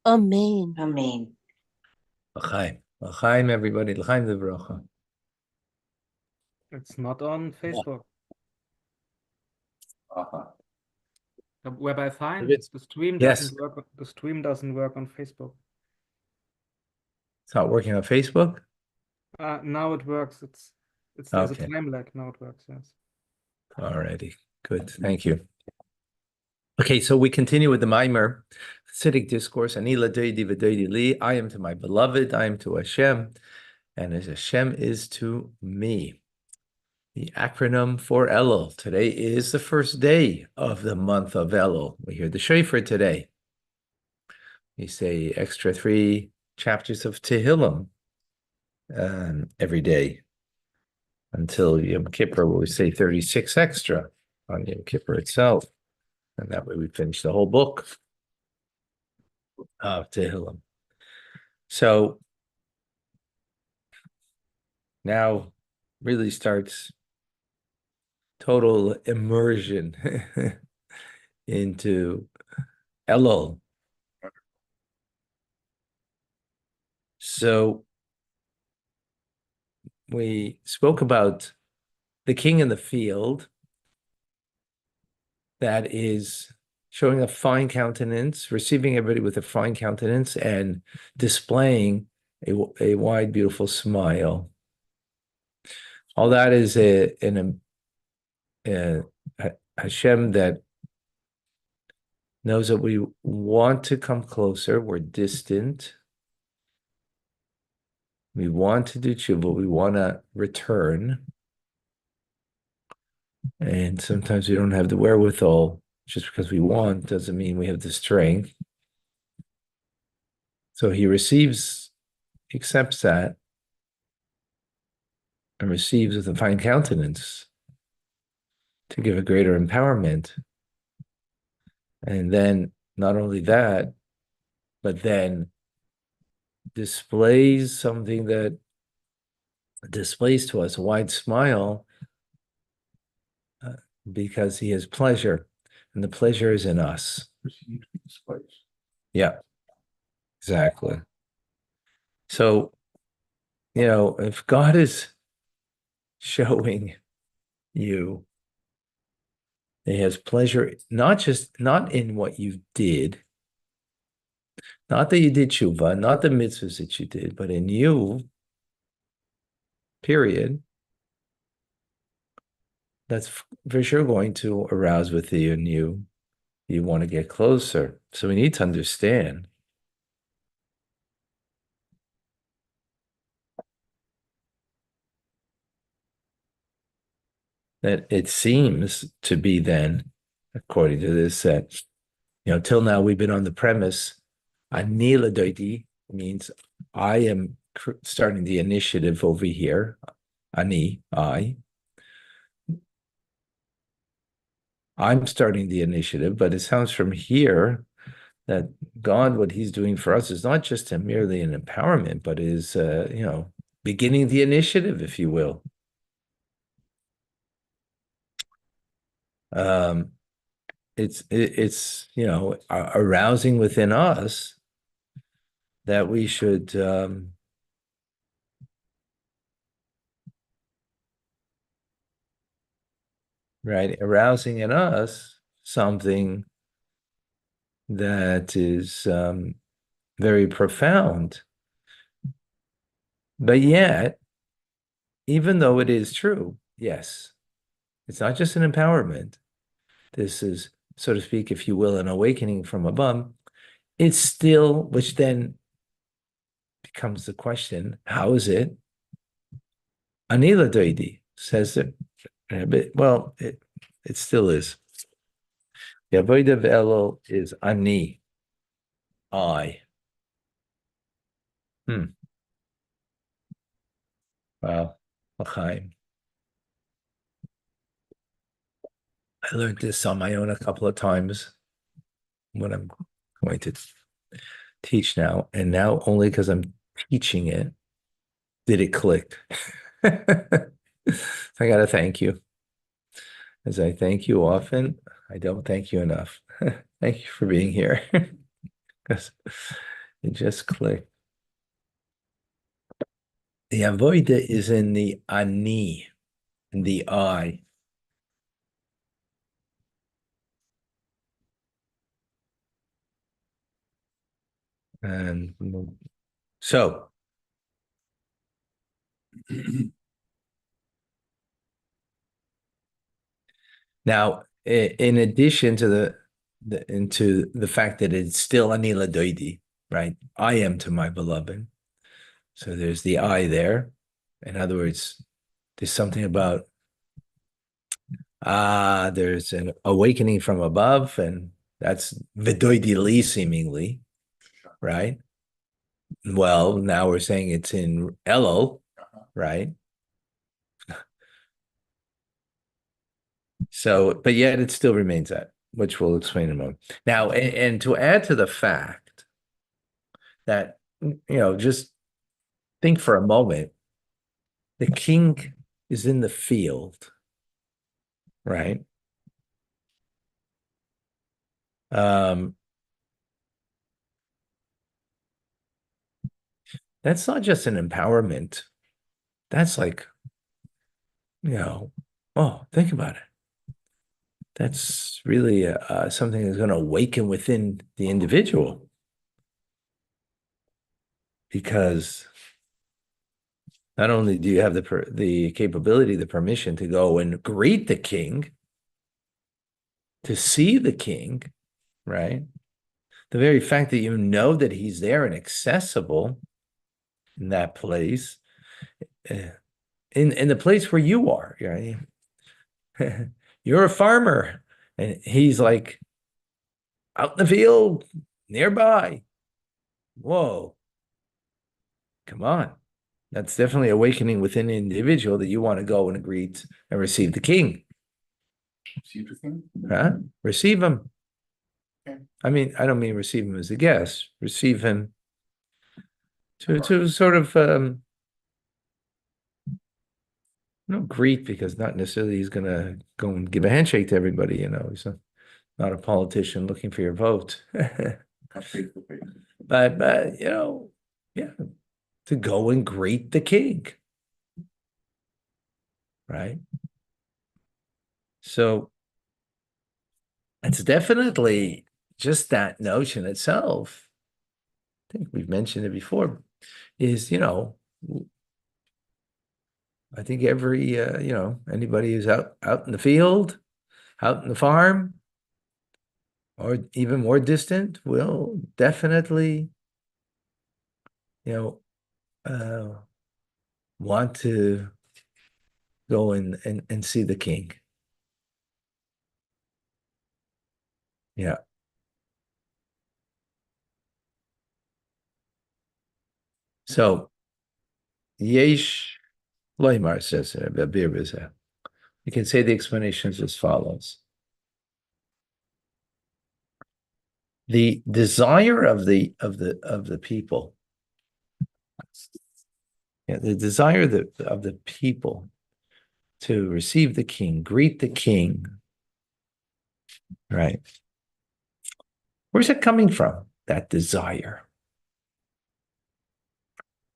Amen. Amen. L'chaim. L'chaim, everybody. L'chaim livrocha. It's not on Facebook. Uh-huh. Whereby fine. It's- The stream Yes. doesn't work. The stream doesn't work on Facebook. It's not working on Facebook? Now it works. There's a Okay. time lag. Now it works. Yes. Alrighty. Good. Thank you. Okay, so we continue with the Maimer, Hasidic discourse. Ani l'doidi v'doidi li. I am to my beloved. I am to Hashem, and as Hashem is to me. The acronym for Elul. Today is the first day of the month of Elul. We hear the shofar today. We say extra 3 chapters of Tehillim every day until Yom Kippur, where we say 36 extra on Yom Kippur itself. And that way we finish the whole book of Tehillim. So now really starts total immersion into Elul. So we spoke about the king in the field that is showing a fine countenance, receiving everybody with a fine countenance, and displaying a wide, beautiful smile. All that is a Hashem that knows that we want to come closer. We're distant. We want to do tshuva. We want to return. And sometimes we don't have the wherewithal. Just because we want doesn't mean we have the strength. So he accepts that, and receives with a fine countenance to give a greater empowerment. And then not only that, but then displays something that displays to us a wide smile because he has pleasure, and the pleasure is in us. Yeah, exactly. So, if God is showing you, he has pleasure, not in what you did, not that you did tshuva, not the mitzvahs that you did, but in you, period. That's for sure going to arouse within you. You want to get closer. So we need to understand that it seems to be then, according to this, that, till now we've been on the premise, ani l'doidi means I am starting the initiative over here. Ani, I'm starting the initiative, but it sounds from here that God, what he's doing for us is not just merely an empowerment, but is, beginning the initiative, if you will. It's arousing within us that we should arousing in us something that is very profound. But yet, even though it is true, yes, it's not just an empowerment. This is, so to speak, if you will, an awakening from above. It's still, which then becomes the question, how is it? Anila Doidi says that, well, it still is. The Avodah Elul is Ani, I. Wow, l'chaim. I learned this on my own a couple of times when I'm going to teach now, and now only because I'm teaching it did it click. I got to thank you. As I thank you often, I don't thank you enough. Thank you for being here. Because it just clicked. The avoida is in the ani, in the I. And so now, in addition to into the fact that it's still anila doidi, right? I am to my beloved. So there's the I there. In other words, there's something about there's an awakening from above, and that's vidoidi li seemingly, right? Well, now we're saying it's in Elul, right? So, but yet it still remains that, which we'll explain in a moment. Now, and to add to the fact that, just think for a moment, the king is in the field, right? Um, that's not just an empowerment. That's like, think about it. That's really something that's going to awaken within the individual, because not only do you have the capability, the permission to go and greet the king, to see the king, right? The very fact that you know that he's there and accessible in that place, in the place where you are, right? You're a farmer, and he's like out in the field nearby. Whoa, come on. That's definitely awakening within an individual that you want to go and greet and receive the king. Receive the king? Huh? Receive him. Okay. I mean, I don't mean receive him as a guest. Receive him to sort of greet, because not necessarily he's gonna go and give a handshake to everybody, he's not a politician looking for your vote. But yeah, to go and greet the king. Right. So it's definitely just that notion itself. I think we've mentioned it before, is, I think every, anybody who's out in the field, out in the farm, or even more distant, will definitely, want to go and see the king. Yeah. So, Yesh Loimar says, you can say the explanations as follows. The desire of the people, the desire of the people to receive the king, greet the king, right? Where's it coming from, that desire?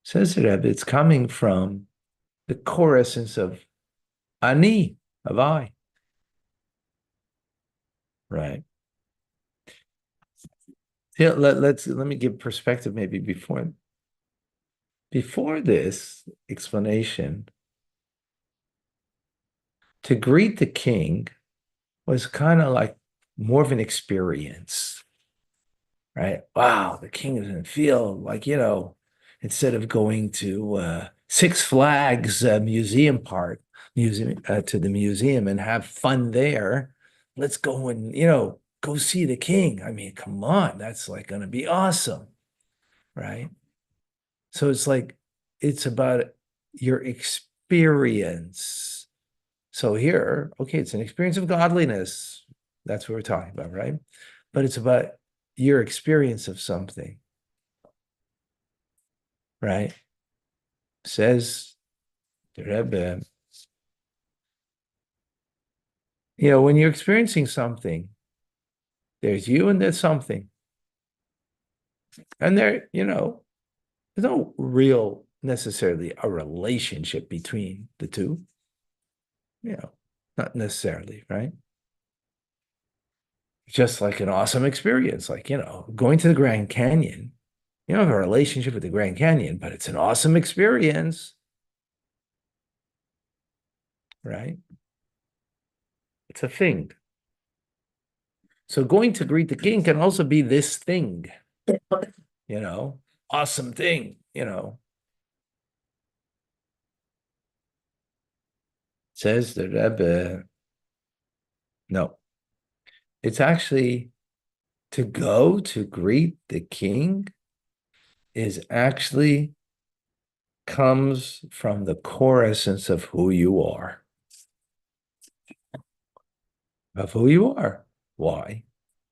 Says the Rebbe, it's coming from the core essence of ani, of I, right? Yeah, let me give perspective maybe before this explanation. To greet the king was kind of like more of an experience, right? Wow, the king is in the field. Like, instead of going to Six Flags museum to the museum and have fun there, let's go and, go see the king. I mean, come on, that's like going to be awesome, right? So it's about your experience. So here, okay, it's an experience of godliness. That's what we're talking about, right? But it's about your experience of something, right? Says the Rebbe, when you're experiencing something, there's you and there's something. And there's no real necessarily a relationship between the two. Not necessarily, right? Just like an awesome experience, like, going to the Grand Canyon. You don't have a relationship with the Grand Canyon, but it's an awesome experience, right? It's a thing. So going to greet the king can also be this thing, awesome thing, Says the Rebbe, no, it's actually to go to greet the king is actually comes from the core essence of who you are. Of who you are. Why?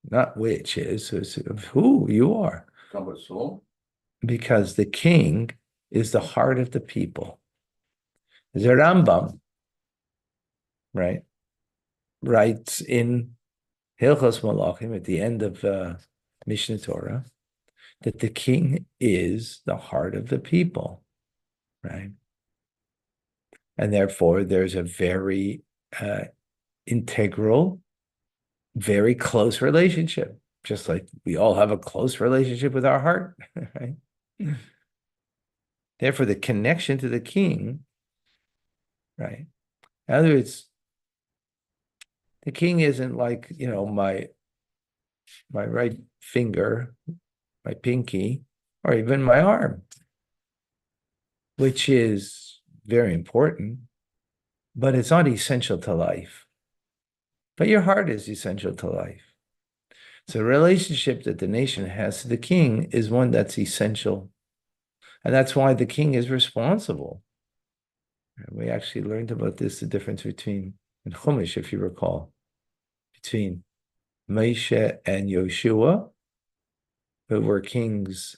Not which is, it's of who you are. Because the king is the heart of the people. The Rambam, right, writes in Hilchos Malachim at the end of Mishnah Torah that the king is the heart of the people, right? And therefore, there's a very integral, very close relationship, just like we all have a close relationship with our heart, right? Therefore, the connection to the king, right? In other words, the king isn't like, my right finger, my pinky, or even my arm, which is very important, but it's not essential to life. But your heart is essential to life. So the relationship that the nation has to the king is one that's essential. And that's why the king is responsible. We actually learned about this, the difference between, in Chumash, if you recall, between Moshe and Yoshua, who were kings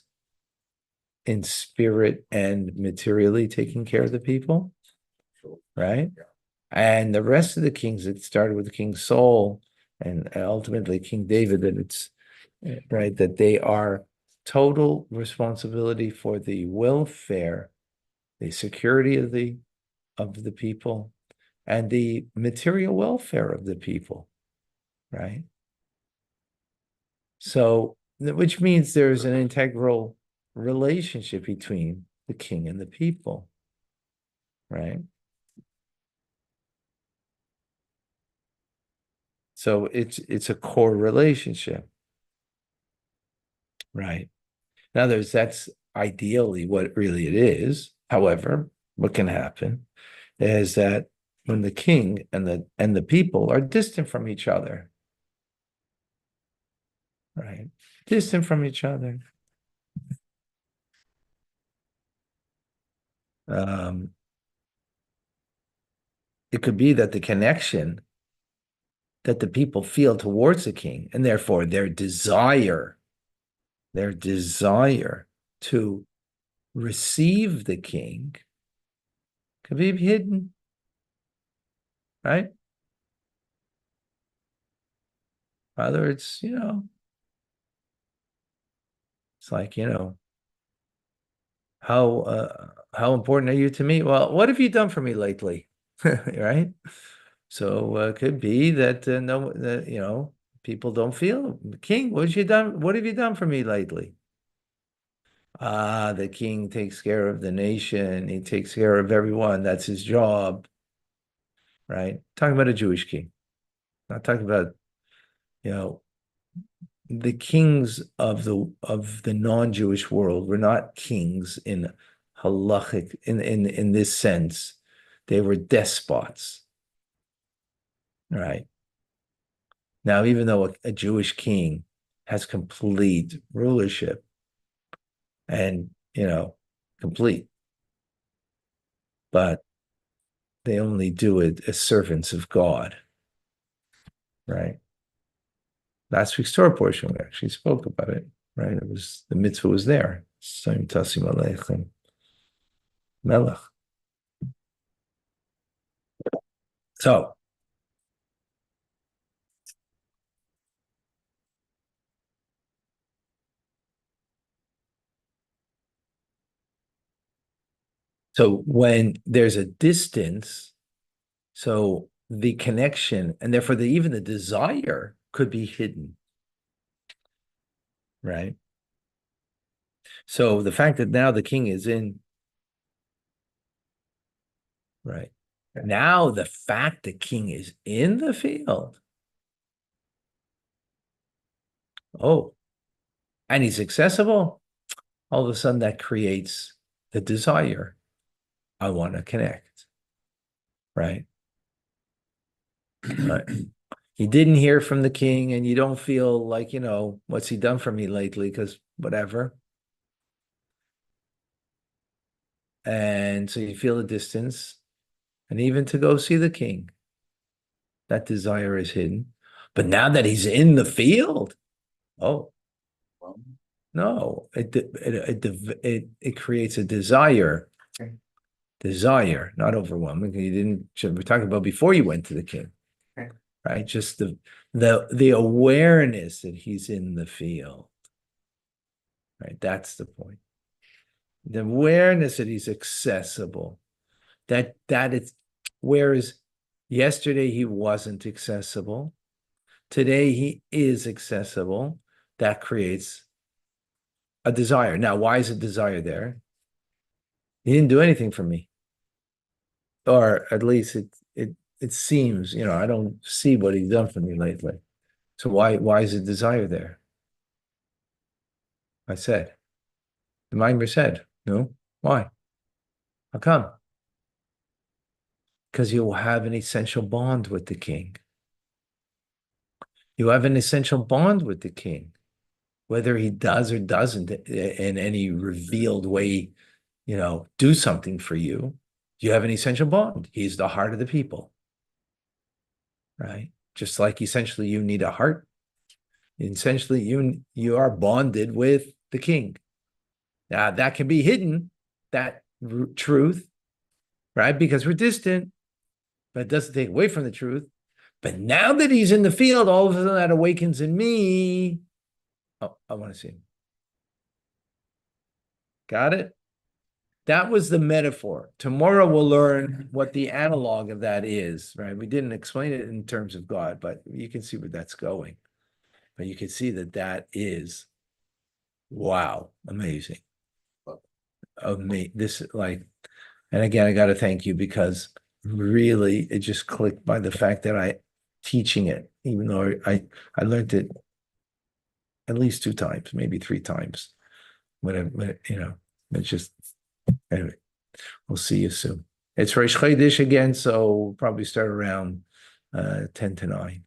in spirit and materially taking care of the people, right? And the rest of the kings, it started with King Saul and ultimately King David, that it's right, that they are total responsibility for the welfare, the security of the people, and the material welfare of the people, right? So, which means there's an integral relationship between the king and the people, right? So it's a core relationship, right? In other words, that's ideally what really it is. However, what can happen is that when the king and the people are distant from each other, right? Distant from each other. It could be that the connection that the people feel towards the king, and therefore their desire to receive the king could be hidden, right? In other words, it's like, how important are you to me? Well, what have you done for me lately? Right? So it could be that people don't feel, king, what have you done for me lately? The king takes care of the nation, he takes care of everyone, that's his job, right? Talking about a Jewish king, not talking about, the kings of the non-Jewish world were not kings in halachic, in this sense. They were despots, right? Now, even though a Jewish king has complete rulership and, complete, but they only do it as servants of God, right? Last week's Torah portion, we actually spoke about it, right? It was, the mitzvah was there. Saim tasim aleichem melech. So, So when there's a distance, so the connection and therefore even the desire could be hidden, right? So the fact that now the king is in, right? Now the fact the king is in the field. Oh, and he's accessible. All of a sudden that creates the desire. I want to connect, right? Right. You didn't hear from the king and you don't feel like, what's he done for me lately? Because whatever. And so you feel a distance. And even to go see the king, that desire is hidden. But now that he's in the field, oh, Well, no, it creates a desire. Okay. Desire, not overwhelming. You didn't. We're talking about before you went to the king, Okay. right? Just the awareness that he's in the field, right? That's the point. The awareness that he's accessible. That it's whereas yesterday he wasn't accessible, today he is accessible. That creates a desire. Now, why is a desire there? He didn't do anything for me, or at least it seems. I don't see what he's done for me lately. So why is a desire there? I said, the Mimer said, no. Why? How come? Because you will have an essential bond with the king. You have an essential bond with the king, whether he does or doesn't in any revealed way, do something for you. You have an essential bond. He's the heart of the people, right? Just like essentially you need a heart. Essentially, you are bonded with the king. Now that can be hidden, that truth, right? Because we're distant, but it doesn't take away from the truth. But now that he's in the field, all of a sudden that awakens in me. Oh, I want to see him. Got it? That was the metaphor. Tomorrow we'll learn what the analog of that is, right? We didn't explain it in terms of God, but you can see where that's going. But you can see that is, wow, amazing. And again, I got to thank you because really it just clicked by the fact that I teaching it, even though I learned it at least 2 times, maybe 3 times. It's just, anyway, we'll see you soon. It's Rosh Chodesh again, so we'll probably start around 10 to 9.